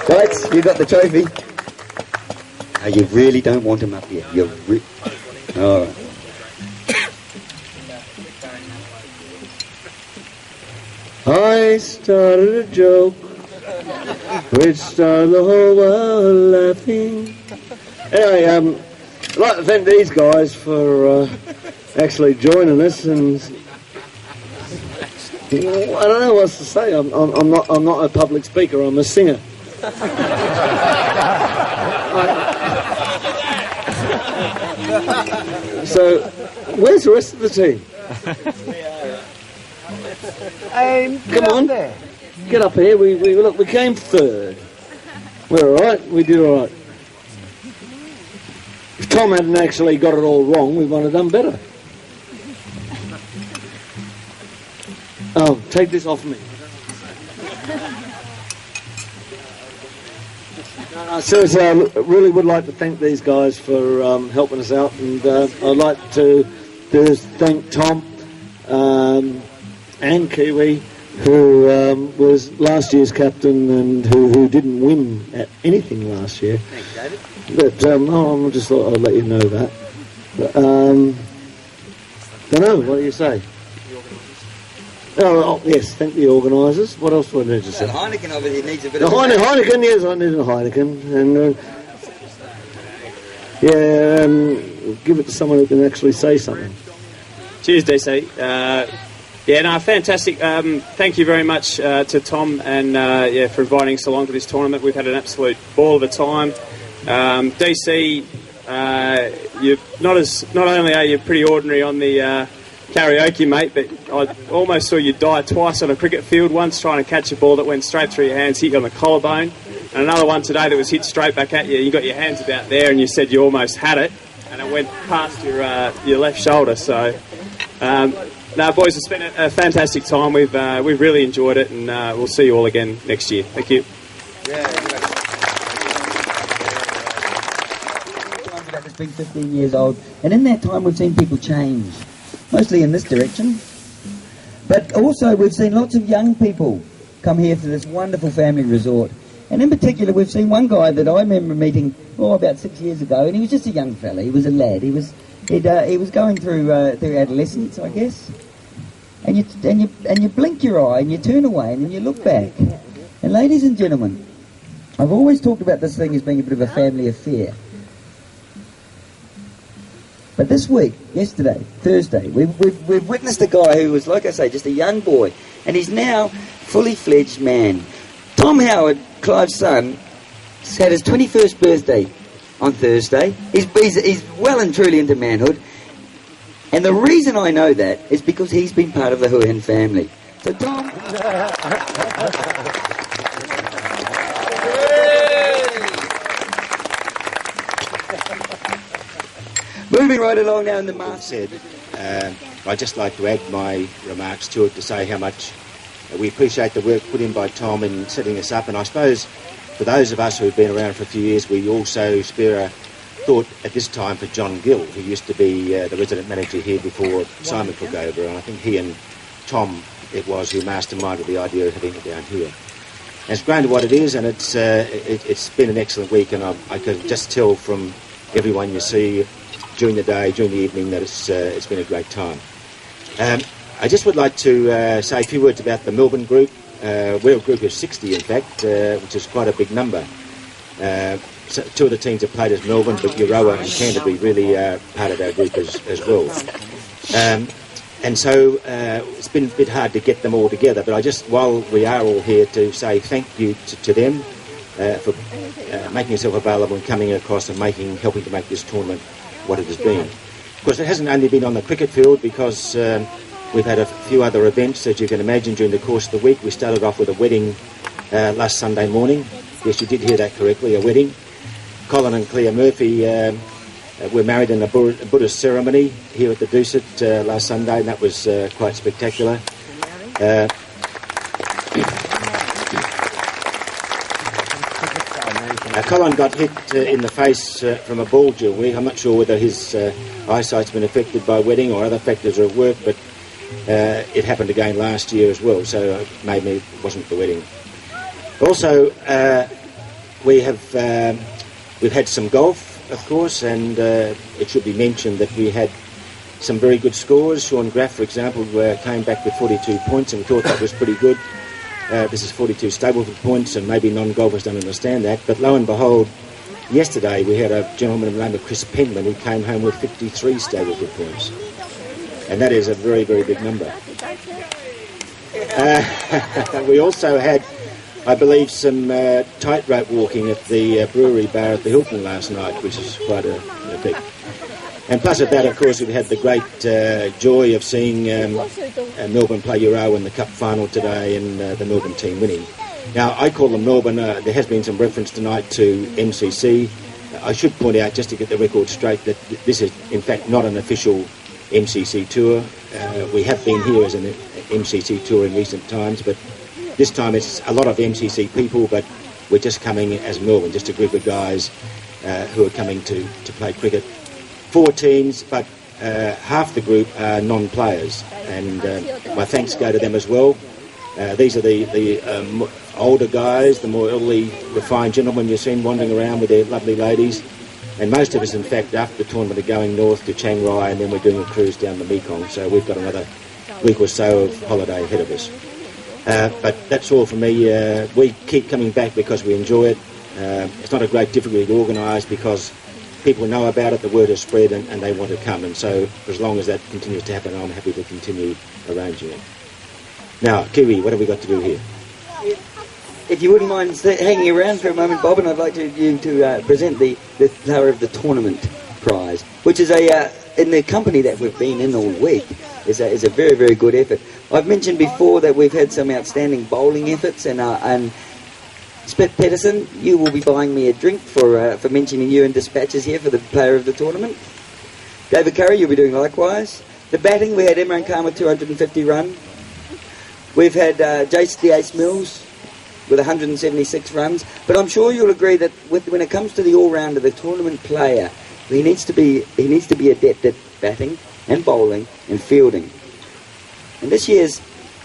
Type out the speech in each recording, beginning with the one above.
Right, you got the trophy. Oh, you really don't want him up here. All right. I started a joke which started the whole world laughing. Anyway, I'd like to thank these guys for actually joining us, and I don't know what to say. I'm not a public speaker. I'm a singer. So, where's the rest of the team? Come on, get up here. We came third. We're all right. We did all right. If Tom hadn't actually got it all wrong, we might have done better. Oh, take this off me. Seriously, I really would like to thank these guys for helping us out, and I'd like to thank Tom and Kiwi, who was last year's captain and who didn't win at anything last year. Thanks, David. But I just thought I'd let you know that. But, don't know, what do you say? Oh, yes, thank the organisers. What else do I need to say? Heineken obviously needs a bit of... Heineken, yes, I need a Heineken. And, give it to someone who can actually say something. Cheers, DC. Fantastic. Thank you very much to Tom and for inviting us along to this tournament. We've had an absolute ball of a time. DC, not only are you pretty ordinary on the karaoke, mate, but I almost saw you die twice on a cricket field. Once trying to catch a ball that went straight through your hands, hit you on the collarbone, and another one today that was hit straight back at you. You got your hands about there, and you said you almost had it, and it went past your left shoulder. So, boys, it's been a fantastic time. We've really enjoyed it, and we'll see you all again next year. Thank you. It's been 15 years old, and in that time we've seen people change, mostly in this direction, but also we've seen lots of young people come here to this wonderful family resort, and in particular we've seen one guy that I remember meeting about 6 years ago, and he was just a young fella. He was a lad. He was going through adolescence, I guess, and you blink your eye and you turn away and then you look back. And ladies and gentlemen, I've always talked about this thing as being a bit of a family affair. But this week, yesterday, Thursday, we've witnessed a guy who was, like I say, just a young boy, and he's now fully fledged man. Tom Howard, Clive's son, had his 21st birthday on Thursday. He's well and truly into manhood, and the reason I know that is because he's been part of the Hua Hin family. So Tom... Moving right along now in the master. I'd just like to add my remarks to it to say how much we appreciate the work put in by Tom in setting us up, and I suppose for those of us who've been around for a few years, we also spare a thought at this time for John Gill, who used to be the resident manager here before Simon took over, and I think he and Tom, it was, who masterminded the idea of having it down here. And it's grown to what it is, and it's been an excellent week, and I can just tell from everyone you see during the day, during the evening, that it's been a great time. I just would like to say a few words about the Melbourne group. We're a group of 60, in fact, which is quite a big number. So two of the teams have played as Melbourne, but Euroa and Canterbury really are part of our group as well. And so it's been a bit hard to get them all together, but while we are all here, to say thank you to them for making yourself available and coming across and helping to make this tournament what it has been. Of course, it hasn't only been on the cricket field, because we've had a few other events, as you can imagine, during the course of the week. We started off with a wedding last Sunday morning. Yes, you did hear that correctly, a wedding. Colin and Claire Murphy were married in a Buddhist ceremony here at the Tauseef last Sunday, and that was quite spectacular. Colin got hit in the face from a ball during the week. I'm not sure whether his eyesight's been affected by wedding or other factors at work, but it happened again last year as well, so maybe it wasn't the wedding. Also, we've had some golf, of course, and it should be mentioned that we had some very good scores. Sean Graff, for example, came back with 42 points, and we thought that was pretty good. This is 42 Stableford points, and maybe non-golfers don't understand that, but lo and behold, yesterday we had a gentleman named Chris Penman who came home with 53 Stableford points, and that is a very, very big number. We also had, I believe, some tightrope walking at the brewery bar at the Hilton last night, which is quite a big. And plus of that, of course, we've had the great joy of seeing Melbourne play Euro in the Cup final today, and the Melbourne team winning. Now, I call them Melbourne. There has been some reference tonight to MCC. I should point out, just to get the record straight, that this is, in fact, not an official MCC tour. We have been here as an MCC tour in recent times, but this time it's a lot of MCC people, but we're just coming as Melbourne, just a group of guys who are coming to play cricket. 4 teams, but half the group are non-players, and my thanks go to them as well. These are the older guys, the more elderly, refined gentlemen you've seen wandering around with their lovely ladies, and most of us, in fact, after the tournament are going north to Chiang Rai, and then we're doing a cruise down the Mekong, so we've got another week or so of holiday ahead of us. But that's all from me. We keep coming back because we enjoy it. It's not a great difficulty to organise because people know about it, the word has spread, and they want to come, and so for as long as that continues to happen, I'm happy to continue arranging it. Now, Kiwi, what have we got to do here? If you wouldn't mind hanging around for a moment, Bob, and I'd like you to present the Player of the Tournament prize, which is in the company that we've been in all week, is a very, very good effort. I've mentioned before that we've had some outstanding bowling efforts, and Spit Pedersen, you will be buying me a drink for mentioning you in dispatches here for the Player of the Tournament. David Curry, you'll be doing likewise. The batting, we had Imran Khan with 250 run. We've had Jace the Ace Mills with 176 runs. But I'm sure you'll agree that when it comes to the all-rounder, the tournament player, he needs to be adept at batting and bowling and fielding. And this year's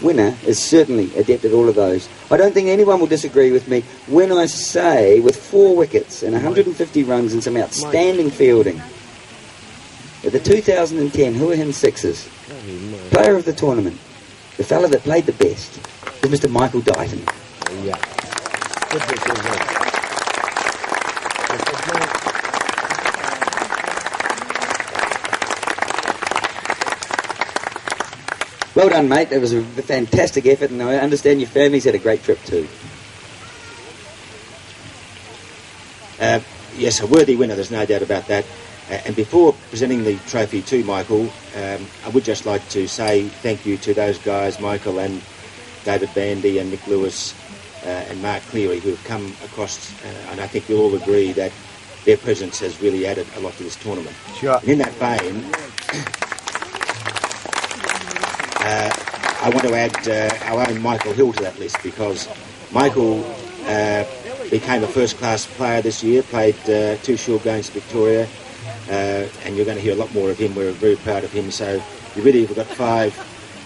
winner is certainly adept at all of those. I don't think anyone will disagree with me when I say, with 4 wickets and 150 runs and some outstanding fielding, at the 2010 Hua Hin Sixers, Player of the Tournament, the fella that played the best, was Mr. Michael Dighton. Yeah. Well done, mate. That was a fantastic effort, and I understand your family's had a great trip too. Yes, a worthy winner, there's no doubt about that. And before presenting the trophy to Michael, I would just like to say thank you to those guys, Michael and David Bandy and Nick Lewis and Mark Cleary, who have come across, and I think you'll all agree that their presence has really added a lot to this tournament. Sure. And in that vein, I want to add our own Michael Hill to that list, because Michael became a first-class player this year, played 2 short games for Victoria, and you're going to hear a lot more of him. We're very proud of him. So you really have got 5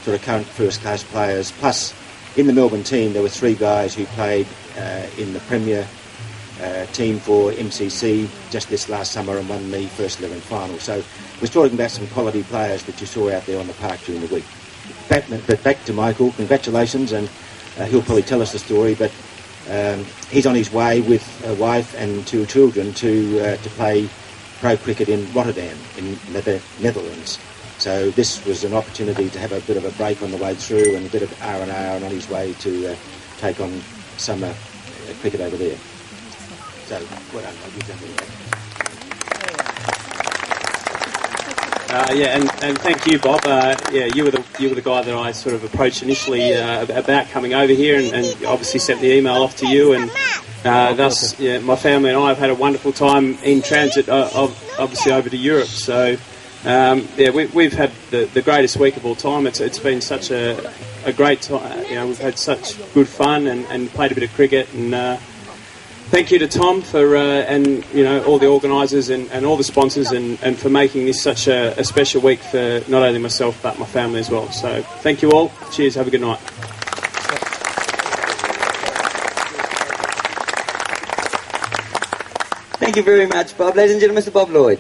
sort of current first-class players. Plus, in the Melbourne team, there were 3 guys who played in the Premier team for MCC just this last summer and won the first 11 final. So we're talking about some quality players that you saw out there on the park during the week. But back to Michael, congratulations, and he'll probably tell us the story, but he's on his way with a wife and 2 children to play pro cricket in Rotterdam, in the Netherlands. So this was an opportunity to have a bit of a break on the way through and a bit of R&R, and on his way to take on summer cricket over there. So, well done. I'll give that. And thank you, Bob. You were the guy that I sort of approached initially about coming over here, and obviously sent the email off to you, and thus my family and I have had a wonderful time in transit, obviously over to Europe. So we've had the greatest week of all time. It's been such a great time. We've had such good fun and played a bit of cricket, and thank you to Tom for and all the organisers and all the sponsors and for making this such a special week for not only myself but my family as well. So thank you all. Cheers. Have a good night. Thank you very much, Bob. Ladies and gentlemen, Mr. Bob Lloyd.